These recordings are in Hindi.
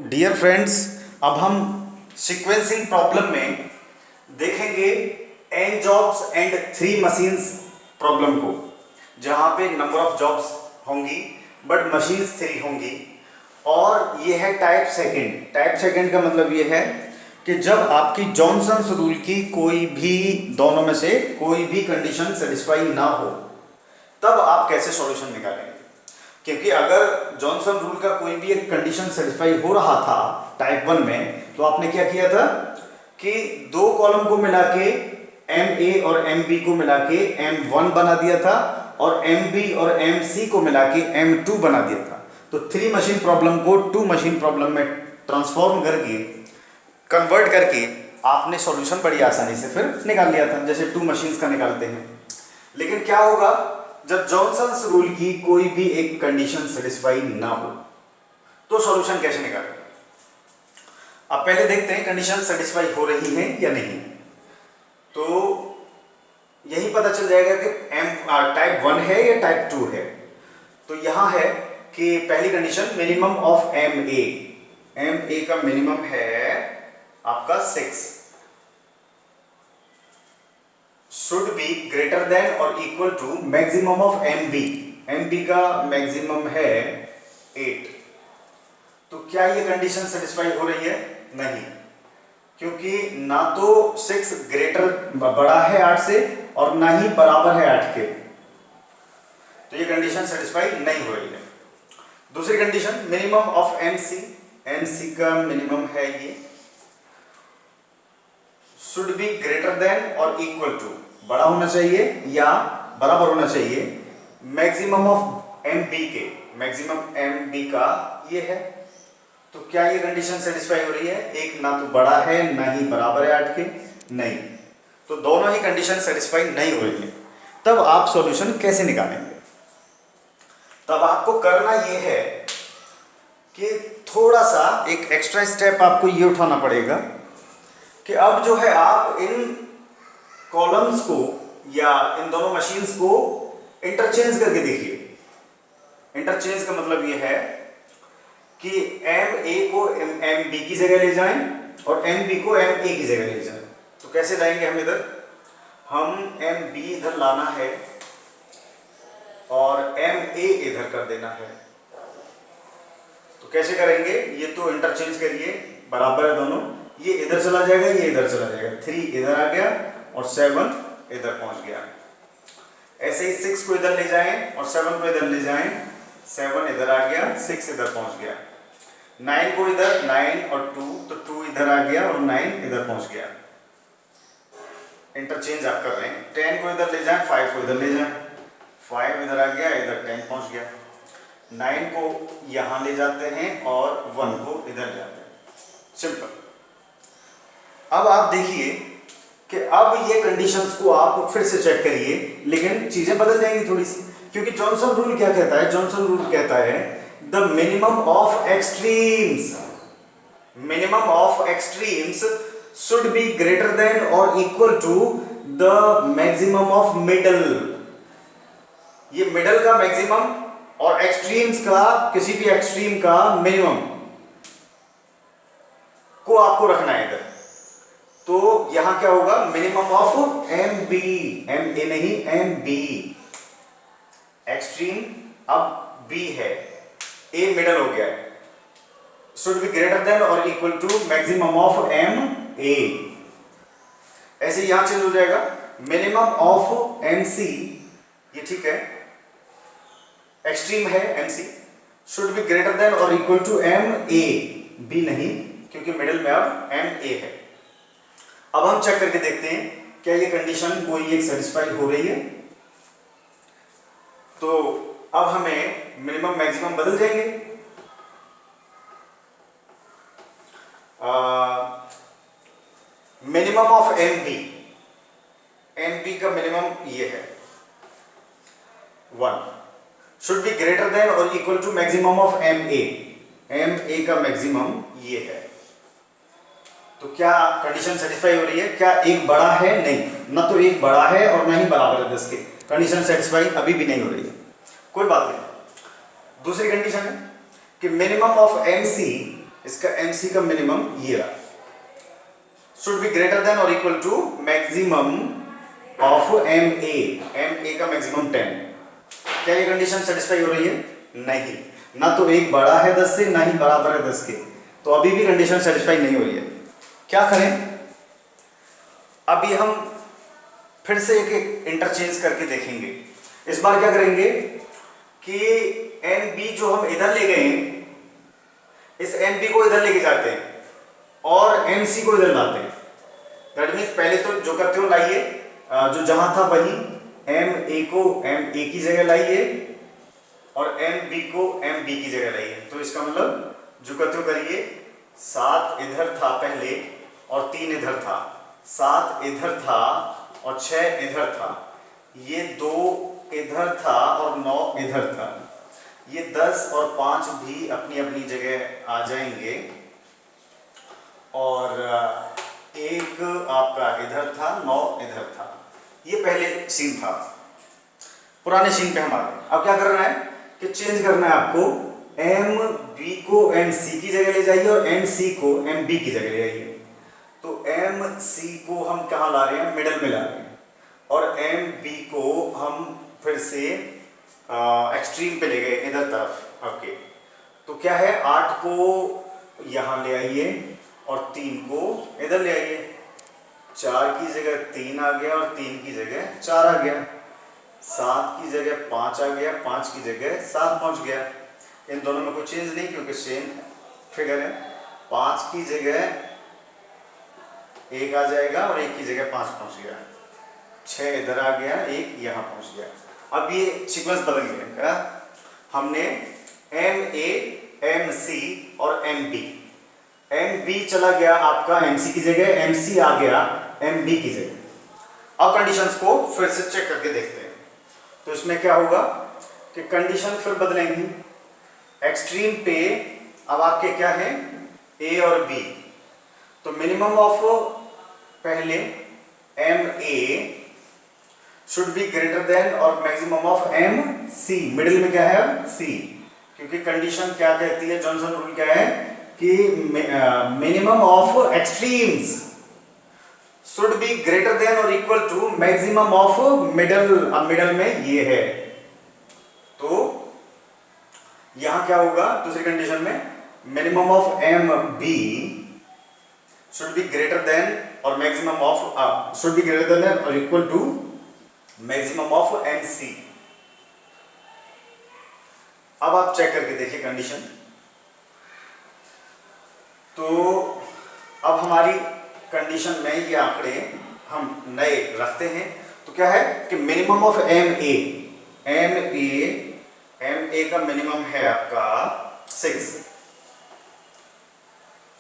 डियर फ्रेंड्स, अब हम सीक्वेंसिंग प्रॉब्लम में देखेंगे n jobs and 3 machines problem को, जहां पे नंबर ऑफ जॉब्स होंगी बट मशीन्स 3 होंगी। और ये है टाइप सेकंड। टाइप सेकंड का मतलब ये है कि जब आपकी जॉनसन्स रूल की कोई भी दोनों में से कोई भी कंडीशन सेटिस्फाई ना हो, तब आप कैसे सॉल्यूशन निकालेंगे। क्योंकि अगर जॉनसन रूल का कोई भी एक कंडीशन सेटिस्फाई हो रहा था टाइप 1 में, तो आपने क्या किया था कि दो कॉलम को मिला के एम ए और एम बी को मिला के M1 बना दिया था और एम बी और एम सी को मिला के M2 बना दिया था। तो 3 मशीन प्रॉब्लम को 2 मशीन प्रॉब्लम में ट्रांसफॉर्म करके, कन्वर्ट करके आपने सॉल्यूशन बड़ी आसानी से फिर निकाल लिया था, जैसे 2 मशीन्स का निकालते हैं। लेकिन क्या होगा जब जॉनसन्स रूल की कोई भी एक कंडीशन सेटिस्फाई ना हो, तो सॉल्यूशन कैसे निकालें। अब पहले देखते हैं कंडीशन सेटिस्फाई हो रही है या नहीं। तो यही पता चल जाएगा कि टाइप 1 है या टाइप 2 है। तो यहां है कि पहली condition minimum of M A का मिनिमम है आपका 6 शुड बी ग्रेटर देन और equal to maximum of M B का मैक्सिमम है 8। तो क्या ये कंडीशन सेटिस्फाई हो रही है? नहीं, क्योंकि ना तो 6 ग्रेटर बड़ा है 8 से और ना ही बराबर है 8 के। तो ये कंडीशन सेटिस्फाई नहीं हो रही है। दूसरी condition minimum of M C का मिनिमम है ये शुड बी ग्रेटर देन और इक्वल टू, बड़ा होना चाहिए या बराबर होना चाहिए मैक्सिमम ऑफ एम बी के। मैक्सिमम एम बी का ये है। तो क्या ये कंडीशन सेटिस्फाई हो रही है? एक ना तो बड़ा है ना ही बराबर है 8 के, नहीं। तो दोनों ही कंडीशन सेटिस्फाई नहीं हो रही है। तब आप सॉल्यूशन कैसे निकालेंगे? तब आपको करना ये है कि थोड़ा सा एक एक्स्ट्रा स्टेप आपको ये उठाना पड़ेगा कि अब जो है आप इन कॉलम्स को या इन दोनों मशीन्स को इंटरचेंज करके देखिए। इंटरचेंज का मतलब ये है कि एम ए को एम बी की जगह ले जाएं और एम बी को एम ए की जगह ले जाएं। तो कैसे लाएंगे हम इधर? हम एम बी इधर लाना है और एम ए इधर कर देना है। तो कैसे करेंगे? ये तो इंटरचेंज करिए, बराबर है दोनों। ये इधर चला जाएगा, ये इधर चला जाएगा। 3 इधर आ गया और 7 इधर पहुंच गया। ऐसे ही 6 को इधर ले जाएं और 7 को इधर ले जाएं। 7 इधर आ गया, 6 इधर पहुंच गया। 9 को इधर, 9 और 2, तो 2 इधर आ गया और 9 इधर पहुंच गया। इंटरचेंज आप कर रहे हैं। 10 को इधर ले जाएं, 5 को इधर ले जाएं। 5 इधर आ गया, इधर 10 पहुंच गया। 9 को यहां ले जाते हैं और 1 को इधर ले जाते हैं। सिंपल। अब आप देखिए कि अब ये कंडीशंस को आप फिर से चेक करिए, लेकिन चीजें बदल जाएंगी थोड़ी सी। क्योंकि जॉनसन रूल क्या कहता है? जॉनसन रूल कहता है the minimum of extremes should be greater than और equal to the maximum of middle. ये मिडल का मैक्सिमम और एक्सट्रीम्स का, किसी भी एक्सट्रीम का मिनिमम को आपको रखना है इधर। तो यहां क्या होगा? Minimum of M B, M A नहीं, एम बी। एक्सट्रीम अब बी है, ए मिडल हो गया है। शुड बी ग्रेटर देन और equal to maximum of M A. ऐसे यहां चेंज हो जाएगा। मिनिमम ऑफ एम सी, ये ठीक है, एक्सट्रीम है M C, should be greater than और equal to M A, B नहीं, क्योंकि मिडल में अब एम ए है। अब हम चेक करके देखते हैं क्या ये कंडीशन कोई एक सेटिस्फाई हो रही है। तो अब हमें मिनिमम मैक्सिमम बदल जाएंगे। मिनिमम ऑफ एम बी का मिनिमम ये है 1 शुड बी ग्रेटर देन और equal to maximum of M A का मैक्सिमम ये है। तो क्या कंडीशन सेटिस्फाई हो रही है? क्या एक बड़ा है? नहीं, ना तो एक बड़ा है और ना ही बराबर है 10 के। कंडीशन सेटिस्फाई अभी भी नहीं हो रही है। कोई बात नहीं। दूसरी कंडीशन है कि मिनिमम ऑफ एम सी इसका MC का मिनिमम ये रहा, शुड बी ग्रेटर देन और equal to maximum of MA का मैक्सिमम 10। क्या ये कंडीशन सेटिस्फाई हो रही है? नहीं, ना तो एक बड़ा है 10 से, ना ही बराबर है 10 के, तो अभी भी कंडीशन सेटिस्फाई नहीं हो रही है। क्या करें? अभी हम फिर से एक इंटरचेंज करके देखेंगे। इस बार क्या करेंगे कि NB जो हम इधर ले गए हैं, इस NB को इधर लेके जाते हैं और MC को इधर लाते हैं। दैट मीन्स पहले तो जो करते हो लाइए, जो जहां था वही MA को MA की जगह लाइए और MB को MB की जगह लाइए। तो इसका मतलब जो करते हो करिए, 7 इधर था पहले और 3 इधर था, 7 इधर था और 6 इधर था, ये 2 इधर था और 9 इधर था, ये 10 और 5 भी अपनी अपनी जगह आ जाएंगे और एक आपका इधर था, 9 इधर था। ये पहले सीन था, पुराने सीन पे हम आ गए। अब क्या करना है कि चेंज करना है आपको, MB को MC की जगह ले जाइए और MC को MB की जगह ले जाइए। तो MC को हम कहाँ ला रहे हैं? मिडल में ला रहे हैं, और MB को हम फिर से एक्सट्रीम पे ले गए इधर तरफ आपके। तो क्या है, 8 को यहाँ ले आइए और 3 को इधर ले आइए, 4 की जगह 3 आ गया और 3 की जगह 4 आ गया, 7 की जगह 5 आ गया, 5 की जगह 7 पहुंच गया। इन दोनों में कोई चेंज नहीं क्योंकि सेम फिगर है। 5 की जगह 1 आ जाएगा और 1 की जगह 5 पहुंच गया, 6 इधर आ गया, 1 यहाँ पहुंच गया। अब ये सीक्वेंस बदल गया, हमने MA, MC और MB चला गया आपका MC की जगह, MC आ गया MB की जगह। अब कंडीशंस को फिर से चेक करके देखते हैं। तो इसमें क्या होगा कि कंडीशन फिर बदलेंगी। एक्सट्रीम पे अब आपके क्या है, A और B। तो मिनिमम ऑफ पहले MA should be greater than और मैक्सिमम ऑफ MC, मिडिल में क्या है C, क्योंकि कंडीशन क्या कहती है, जॉनसन रूल क्या है कि minimum of extremes should be greater than और equal to maximum of middle. अब मिडल में ये है, तो यहां क्या होगा दूसरी कंडीशन में, minimum of MB should be greater than और maximum of should be greater than और equal to maximum of MC। अब आप चेक करके देखिए कंडीशन। तो अब हमारी कंडीशन में ये आंकड़े हम नए रखते हैं। तो क्या है कि मिनिमम ऑफ MA का मिनिमम है आपका 6,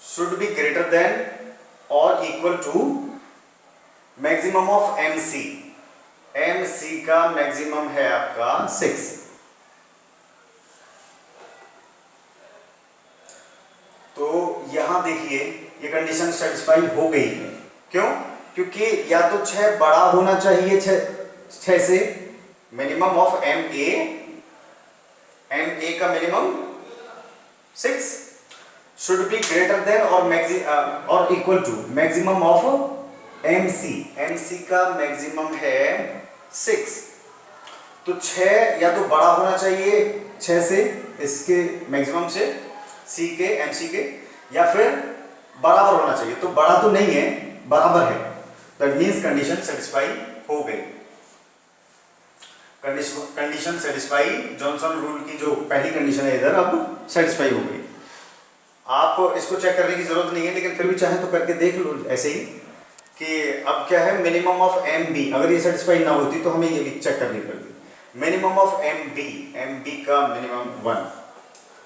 शुड बी ग्रेटर देन और equal to maximum of MC का मैक्सिमम है आपका 6। तो यहां देखिए ये कंडीशन सेटिस्फाई हो गई है। क्यों? क्योंकि या तो 6 बड़ा होना चाहिए 6 से, मिनिमम ऑफ MA का minimum 6 should be greater than और equal to maximum of MC का मैक्सिमम है 6। तो 6 या तो बड़ा होना चाहिए 6 से, इसके मैक्सिमम से, MC के, या फिर बराबर होना चाहिए। तो बड़ा तो नहीं है, बराबर है। दैट मीन्स कंडीशन सेटिस्फाई हो गई। कंडीशन सेटिस्फाई, जॉनसन रूल की जो पहली कंडीशन है इधर अब सेटिस्फाई हो गई। आप इसको चेक करने की जरूरत नहीं है, लेकिन फिर भी चाहे तो करके देख लो ऐसे ही कि अब क्या है, मिनिमम ऑफ MB अगर ये सेटिस्फाई ना होती तो हमें ये भी चेक करनी पड़ती। मिनिमम ऑफ MB का minimum 1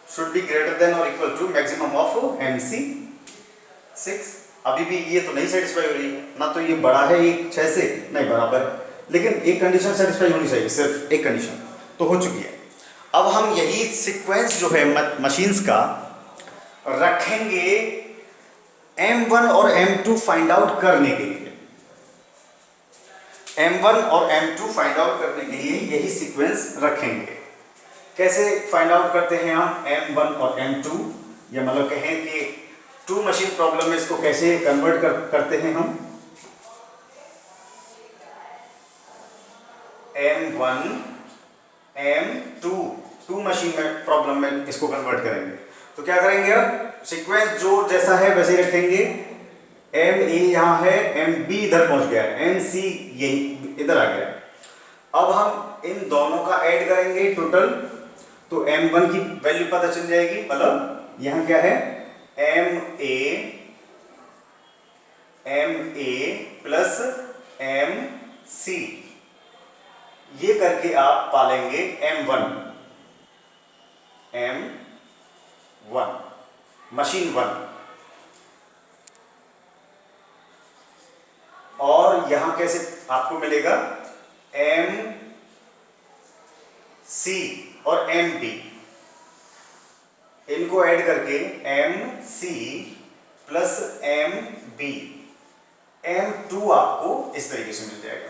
should be greater than और equal to maximum of MC 6। अभी भी ये तो नहीं सेटिस्फाई हो रही है, ना तो ये बड़ा है एक 6 से, नहीं बराबर, लेकिन एक कंडीशन सेटिस्फाई होनी चाहिए, सिर्फ एक कंडीशन तो हो चुकी है। अब हम यही सीक्वेंस जो है मशीन्स का रखेंगे M1 और M2 फाइंड आउट करने के लिए। M1 और M2 फाइंड आउट करने के लिए यही सीक्वेंस रखेंगे। कैसे फाइंड आउट करते हैं हम M1 और M2? या मतलब कहें कि टू मशीन प्रॉब्लम में इसको कैसे कन्वर्ट करते हैं हम, M1 M2 टू मशीन में प्रॉब्लम में इसको कन्वर्ट करेंगे। तो क्या करेंगे, अब सीक्वेंस जो जैसा है वैसे ही रखेंगे। MA यहाँ है, MB इधर पहुंच गया है, MC यही इधर आ गया। अब हम इन दोनों का ऐड करेंगे टोटल, तो M1 की वैल्यू पता चल जाएगी। मतलब यहाँ क्या है, MA प्लस MC, ये करके आप पालेंगे M1 मशीन 1, और यहां कैसे आपको मिलेगा MC और MB, इनको ऐड करके MC प्लस MB, M2 आपको इस तरीके से मिल जाएगा,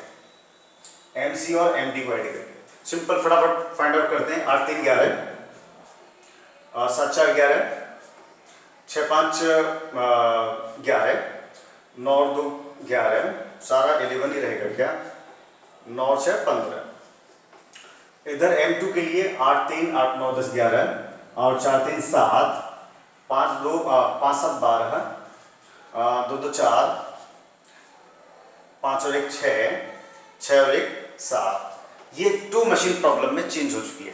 MC और MD को ऐड करके। सिंपल फटाफट फाइंड आउट करते हैं। 8 3 11, 7 4 11, 6 5 11, 9 2 11, सारा 11 ही रहेगा क्या, 9 6 15। इधर M2 के लिए 8 3 8 9 10 11 और 4 3 7, 5 2 5 7 12, 2 2 4, 5 और 1 6, 6 और 1 7। ये टू मशीन प्रॉब्लम में चेंज हो चुकी है।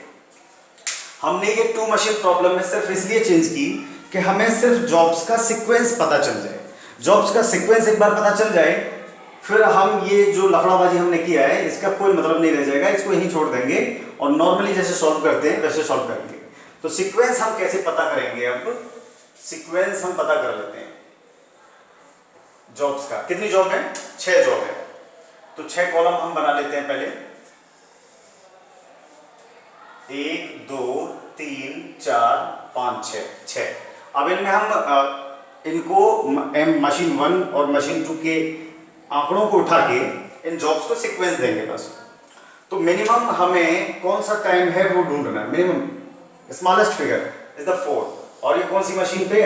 हमने ये टू मशीन प्रॉब्लम में सिर्फ इसलिए चेंज की कि हमें सिर्फ जॉब्स का सीक्वेंस पता चल जाए। जॉब्स का सीक्वेंस एक बार पता चल जाए, फिर हम ये जो लफड़ाबाजी हमने किया है इसका कोई मतलब नहीं रह जाएगा, इसको यहीं छोड़ देंगे और नॉर्मली जैसे सॉल्व करते हैं वैसे सॉल्व करेंगे। तो सीक्वेंस हम कैसे पता करेंगे, अब सीक्वेंस हम पता कर लेते हैं जॉब्स का। कितनी जॉब है, 6 जॉब है, तो 6 कॉलम हम बना लेते हैं पहले, 1 2 3 4 5 6। अब इनमें हम इनको मशीन 1 और मशीन 2 के आंकड़ों को उठा के इन जॉब्स को सीक्वेंस देंगे बस। तो मिनिमम हमें कौन सा टाइम है वो ढूंढना है। Minimum smallest figure is the 4, और ये कौन सी मशीन पे,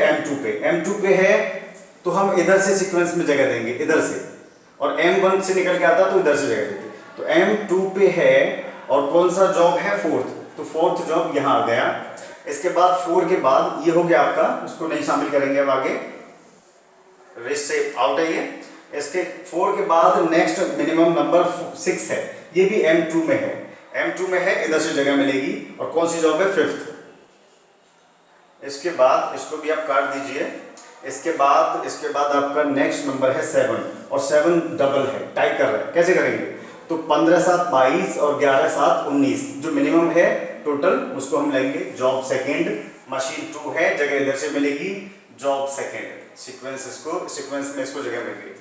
M2 पे है, तो हम इधर से सीक्वेंस में जगह देंगे, इधर से, और M1 से निकल के आता तो इधर से जगह देंगे। तो M2 पे है और कौन सा जॉब है, 4th, तो 4th जॉब यहाँ आ गया। इसके बाद 4 के बाद ये हो गया आपका, इसको नहीं शामिल करेंगे अब आगे, रेस्ट से आउट है ये। इसके 4 के बाद नेक्स्ट मिनिमम नंबर 6 है, ये भी M2 में है, M2 में है, इधर से जगह मिलेगी, और कौन सी जॉब है, 5th। इसके बाद इसको भी आप काट दीजिए। इसके बाद आपका नेक्स्ट नंबर है 7, और 7 डबल है, टाइप कर रहे हैं, कैसे करेंगे, तो 15 7 22 और 11 7 19, जो मिनिमम है टोटल उसको हम लेंगे जॉब सेकेंड, मशीन 2 है, जगह इधर से मिलेगी, जॉब सेकेंड, सीक्वेंस में इसको जगह मिल गई।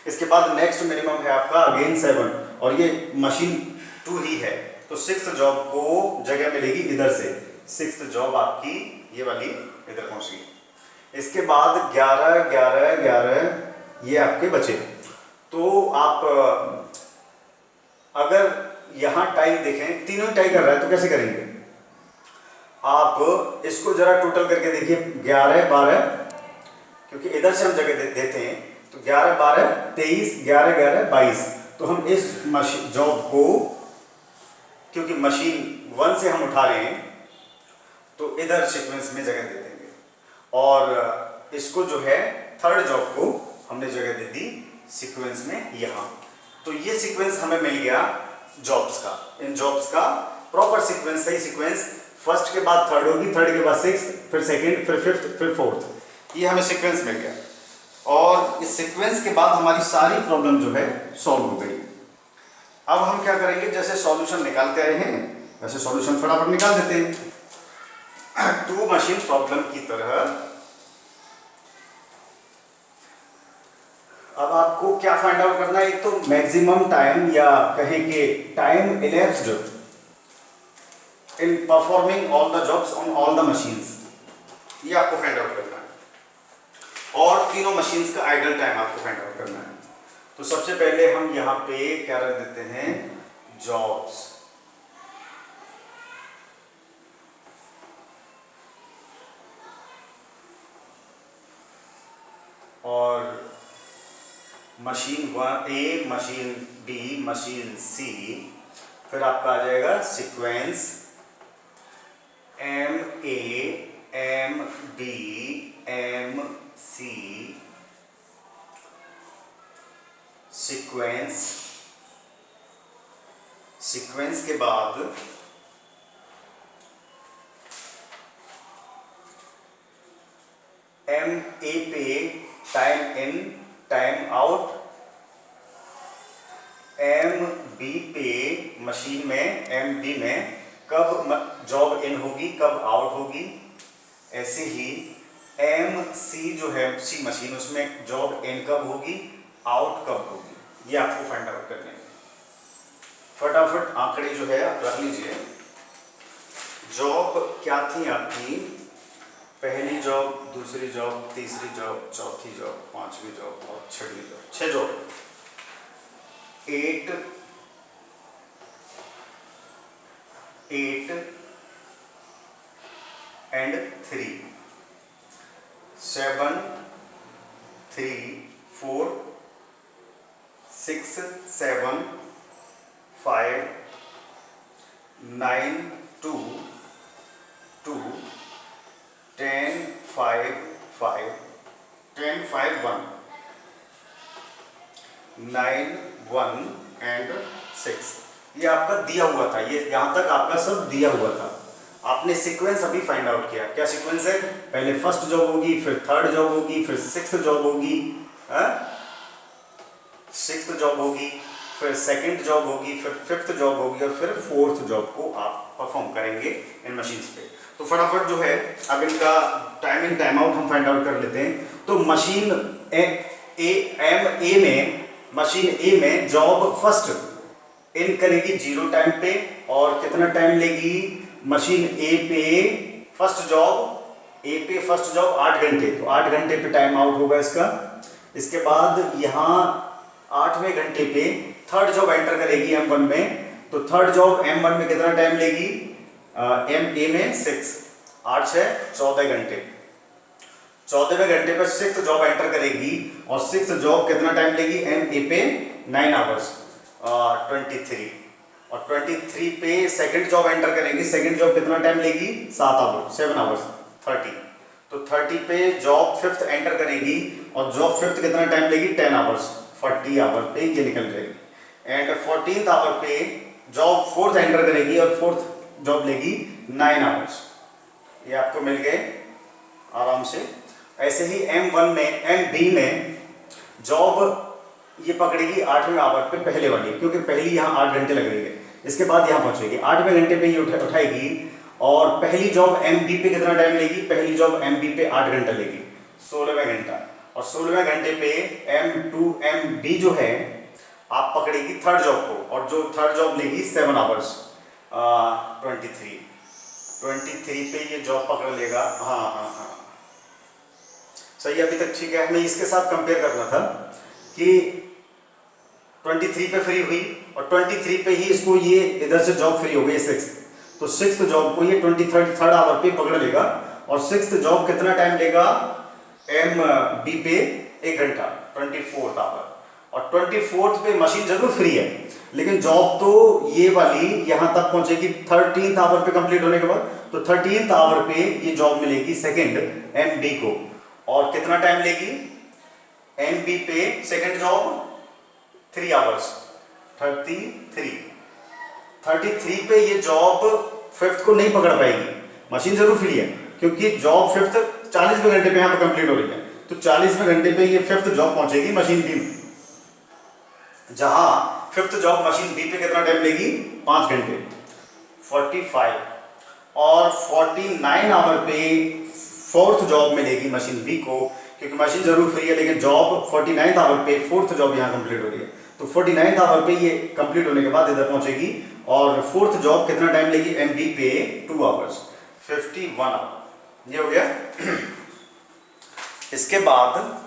इसके बाद नेक्स्ट मिनिमम है आपका अगेन 7, और ये मशीन 2 ही है, तो 6th जॉब को जगह मिलेगी इधर से, 6th जॉब आपकी ये वाली इधर पहुंच गई। इसके बाद 11 11 11 ये आपके बचे। तो आप अगर यहाँ टाई देखें, तीनों टाई कर रहा है, तो कैसे करेंगे, आप इसको जरा टोटल करके देखिए, 11 12, क्योंकि इधर से हम जगह देते हैं, तो 11 12 23 11 11 22, तो हम इस मशीन जॉब को, क्योंकि मशीन 1 से हम उठा रहे हैं, तो इधर सीक्वेंस में जगह दे देंगे, और इसको जो है 3rd जॉब को हमने जगह दे दी सीक्वेंस में यहाँ। तो ये सीक्वेंस हमें मिल गया जॉब्स का। इन जॉब्स का प्रॉपर सीक्वेंस, सही सीक्वेंस, 1st के बाद 3rd होगी, 3rd के बाद 6th, फिर 2nd, फिर 5th, फिर 4th, ये हमें सीक्वेंस मिल गया। और इस सीक्वेंस के बाद हमारी सारी प्रॉब्लम जो है सॉल्व हो गई। अब हम क्या करेंगे, जैसे सॉल्यूशन निकालते आए हैं वैसे सॉल्यूशन फटाफट निकाल देते हैं। टू मशीन प्रॉब्लम की तरह अब आपको क्या फाइंड आउट करना है, एक तो मैक्सिमम टाइम, या कहें कि time elapsed in performing all the jobs on all the machines, ये आपको फाइंड आउट करना है, और तीनों मशीन्स का आइडल टाइम आपको फाइंड आउट करना है। तो सबसे पहले हम यहाँ पे क्या रख देते हैं, जॉब्स, और machine A, machine B, machine C, फिर आपका आ जाएगा sequence M A, M B, M C, sequence के बाद एम ए पे time in time out, M B पे मशीन में, एम बी में कब जॉब इन होगी कब आउट होगी। ऐसे ही एम सी जो है सी मशीन, उसमें जॉब इन कब होगी आउट कब होगी, ये आपको फाइंड आउट करने हैं। फटाफट आंकड़े जो है आप रख लीजिए। जॉब क्या थी आपकी, पहली जॉब, दूसरी जॉब, तीसरी जॉब, चौथी जॉब, पांचवी जॉब और छठी जॉब, 6 जॉब। 8 and 3, 7 3 4 6 7 5 9 2 2 10 5 5 10 5 1 9 1 and 6। ये आपका दिया हुआ था, ये यहाँ तक आपका सब दिया हुआ था। आपने सीक्वेंस अभी फाइंड आउट किया। क्या सीक्वेंस है, पहले फर्स्ट जॉब होगी, फिर थर्ड जॉब होगी, फिर सिक्स्थ जॉब होगी, सिक्स्थ जॉब होगी, फिर सेकंड जॉब होगी, फिर फिफ्थ जॉब होगी और फिर फोर्थ जॉब को आप परफॉर्म करेंगे इन मशीन्स पे। तो फटाफट जो है अब इनका टाइम इन टाइम आउट हम फाइंड आउट कर लेते हैं। तो मशीन मशीन ए में जॉब फर्स्ट इन करेगी 0 टाइम पे, और कितना टाइम लेगी मशीन ए पे फर्स्ट जॉब 8 घंटे। तो 8 घंटे पे टाइम आउट होगा इसका। इसके बाद यहाँ 8वें घंटे पे थर्ड जॉब एंटर करेगी M1 में। तो थर्ड जॉब M1 में कितना टाइम लेगी, एम ए में 6, 8 6 14 घंटे। 14वें घंटे पर सिक्स्थ जॉब एंटर करेगी और सिक्स्थ जॉब कितना टाइम लेगी एम ए पे 9 आवर्स 23, और 23 पे सेकंड जॉब एंटर करेगी। सेकंड जॉब कितना टाइम लेगी 7 आवर्स 30। तो 30 पे जॉब फिफ्थ एंटर करेगी और जॉब फिफ्थ कितना टाइम लेगी 10 आवर्स 40 आवर पे ये निकल जाएगी। एंड 14th आवर पे जॉब फोर्थ एंटर करेगी और फोर्थ जॉब लेगी 9 आवर्स। ये आपको मिल गए आराम से। ऐसे ही M1 में MB में जॉब ये पकड़ेगी 8वें आवर पे पहले वाली, क्योंकि पहली यहाँ 8 घंटे लग रही है। इसके बाद यहाँ पहुँचेगी 8वें घंटे पे ये उठाएगी और पहली जॉब MB पे कितना टाइम लेगी, पहली जॉब MB पे 8 घंटा लेगी 16वां घंटा। और 16वें घंटे पे M2 MB जो है आप पकड़ेगी थर्ड जॉब को, और जो थर्ड जॉब लेगी 7 आवर्स 23 पे ये जॉब पकड़ लेगा। हाँ सही, अभी तक ठीक है। हमें इसके साथ कंपेयर करना था कि 23 पे फ्री हुई और 23 पे ही इसको ये इधर से जॉब फ्री हो गई 6, तो 6th जॉब को ये 23rd आवर पे पकड़ लेगा। और 6th जॉब कितना टाइम लेगा MB पे 1 घंटा 24th आवर। और 24th पे मशीन जरूर फ्री है, लेकिन जॉब तो ये वाली यहाँ तक पहुंचेगी 13th आवर पे कंप्लीट होने के बाद। तो 13th आवर पे ये जॉब मिलेगी सेकंड MB को, और कितना टाइम लेगी MB पे सेकंड जॉब 3 आवर्स 33 पे ये जॉब फिफ्थ को नहीं पकड़ पाएगी। मशीन जरूर फ्री है, क्योंकि जॉब फिफ्थ 40वें घंटे पे यहाँ पे कंप्लीट हो रही है। तो 40वें घंटे पे ये फिफ्थ जॉब पहुंचेगी मशीन बी में, जहां फिफ्थ जॉब मशीन बी पे कितना टाइम लेगी 5 घंटे 45। और 49 आवर पे फोर्थ जॉब मिलेगी मशीन बी को, क्योंकि मशीन जरूर फ्री है, लेकिन जॉब 49th आवर पे फोर्थ जॉब यहाँ कंप्लीट हो रही है। तो 49th आवर पे ये कंप्लीट होने के बाद इधर पहुंचेगी, और फोर्थ जॉब कितना टाइम लेगी MB पे 2 आवर्स 51 आवर। ये हो गया। इसके बाद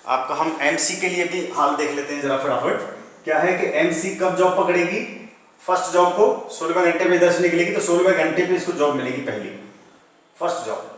आपका हम MC के लिए भी हाल देख लेते हैं जरा फटाफट। क्या है कि MC कब जॉब पकड़ेगी, फर्स्ट जॉब को 16वें घंटे में इधर से निकलेगी, तो 16वें घंटे पे इसको जॉब मिलेगी पहली फर्स्ट जॉब।